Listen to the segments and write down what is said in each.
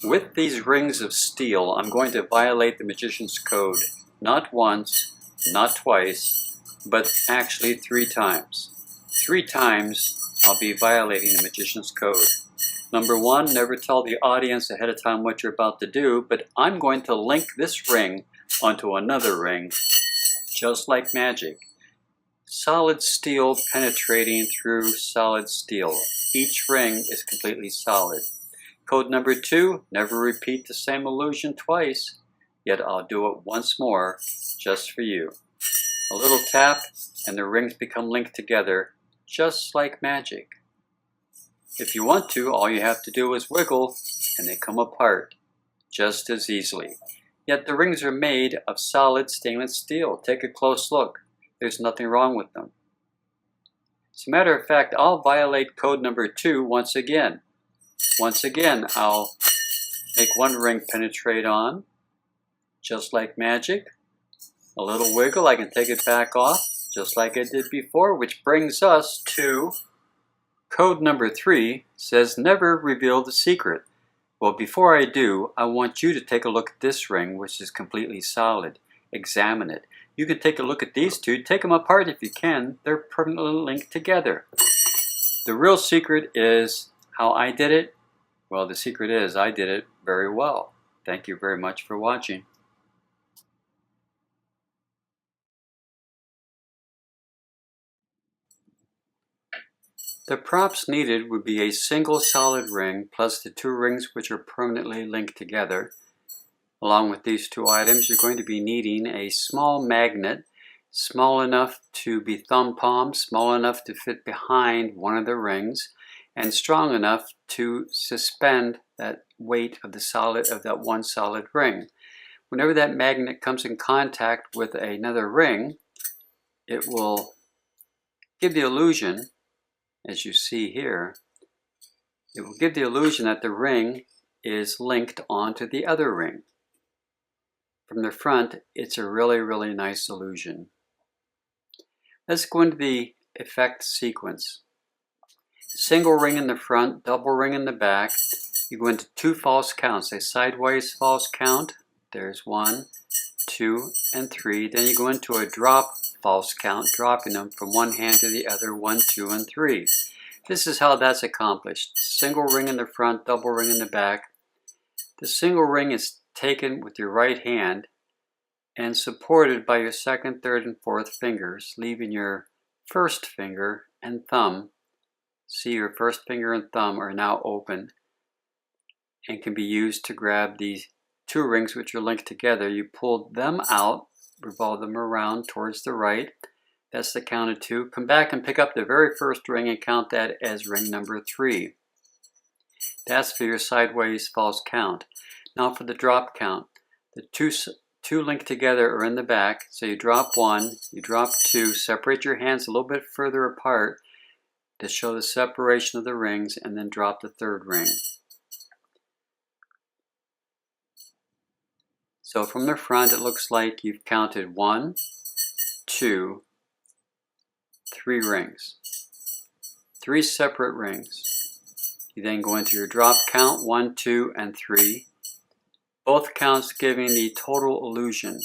With these rings of steel, I'm going to violate the magician's code. Not once, not twice, but actually 3 times. 3 times I'll be violating the magician's code. Number 1, never tell the audience ahead of time what you're about to do, but I'm going to link this ring onto another ring, just like magic. Solid steel penetrating through solid steel. Each ring is completely solid. Code number 2, never repeat the same illusion twice, yet I'll do it once more, just for you. A little tap and the rings become linked together, just like magic. If you want to, all you have to do is wiggle and they come apart, just as easily. Yet the rings are made of solid stainless steel. Take a close look. There's nothing wrong with them. As a matter of fact, I'll violate code number 2 once again. Once again, I'll make one ring penetrate on, just like magic. A little wiggle, I can take it back off, just like I did before, which brings us to code number 3, says never reveal the secret. Well, before I do, I want you to take a look at this ring, which is completely solid. Examine it. You can take a look at these two, take them apart if you can. They're permanently linked together. The real secret is how I did it. Well, the secret is I did it very well. Thank you very much for watching. The props needed would be a single solid ring plus the 2 rings which are permanently linked together. Along with these 2 items, you're going to be needing a small magnet, small enough to be thumb palm, small enough to fit behind one of the rings, and strong enough to suspend that weight of that one solid ring. Whenever that magnet comes in contact with another ring, it will give the illusion, as you see here, it will give the illusion that the ring is linked onto the other ring. From the front, it's a really, really nice illusion. Let's go into the effect sequence. Single ring in the front, double ring in the back. You go into 2 false counts, a sideways false count. There's 1, 2, and 3. Then you go into a drop false count, dropping them from one hand to the other, 1, 2, and 3. This is how that's accomplished. Single ring in the front, double ring in the back. The single ring is taken with your right hand and supported by your 2nd, 3rd, and 4th fingers, leaving your 1st finger and thumb. See, your 1st finger and thumb are now open and can be used to grab these 2 rings which are linked together. You pull them out, revolve them around towards the right. That's the count of 2. Come back and pick up the very first ring and count that as ring number 3. That's for your sideways false count. Now for the drop count. The two linked together are in the back, so you drop 1, you drop 2, separate your hands a little bit further apart to show the separation of the rings, and then drop the 3rd ring. So from the front, it looks like you've counted 1, 2, 3 rings. 3 separate rings. You then go into your drop count, 1, 2, and 3. Both counts giving the total illusion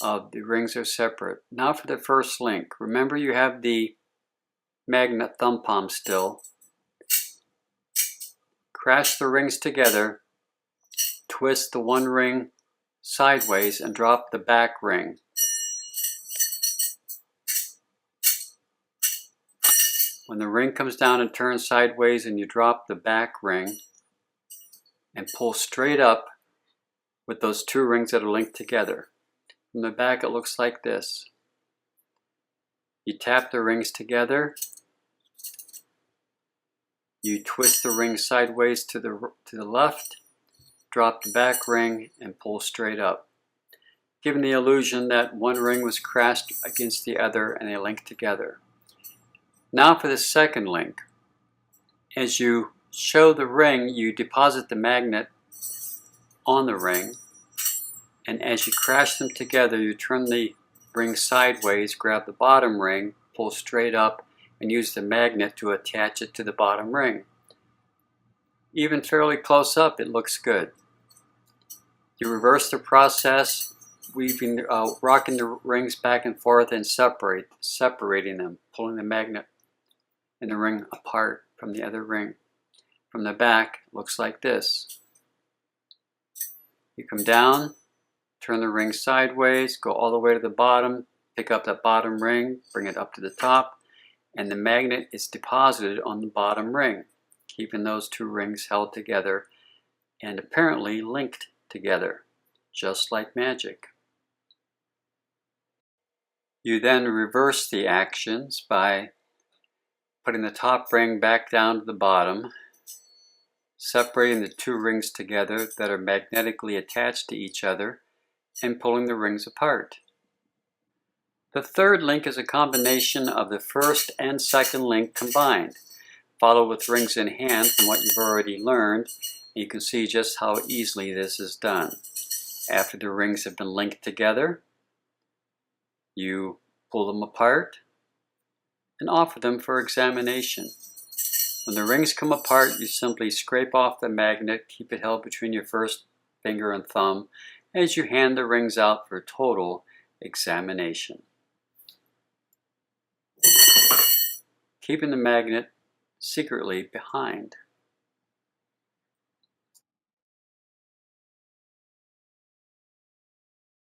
of the rings are separate. Now for the first link. Remember, you have the magnet thumb palm still. Crash the rings together. Twist the one ring sideways and drop the back ring. When the ring comes down and turns sideways and you drop the back ring and pull straight up with those 2 rings that are linked together. From the back, it looks like this. You tap the rings together. You twist the ring sideways to the left, drop the back ring, and pull straight up, giving the illusion that one ring was crashed against the other and they linked together. Now for the second link. As you show the ring, you deposit the magnet on the ring, and as you crash them together, you turn the ring sideways, grab the bottom ring, pull straight up, and use the magnet to attach it to the bottom ring. Even fairly close up, it looks good. You reverse the process, rocking the rings back and forth and separating them, pulling the magnet and the ring apart from the other ring. From the back, it looks like this. You come down, turn the ring sideways, go all the way to the bottom, pick up that bottom ring, bring it up to the top, and the magnet is deposited on the bottom ring, keeping those two rings held together and apparently linked together, just like magic. You then reverse the actions by putting the top ring back down to the bottom, separating the two rings together that are magnetically attached to each other, and pulling the rings apart. The third link is a combination of the first and second link combined, followed with rings in hand from what you've already learned. You can see just how easily this is done. After the rings have been linked together, you pull them apart and offer them for examination. When the rings come apart, you simply scrape off the magnet, keep it held between your first finger and thumb as you hand the rings out for total examination. Keeping the magnet secretly behind.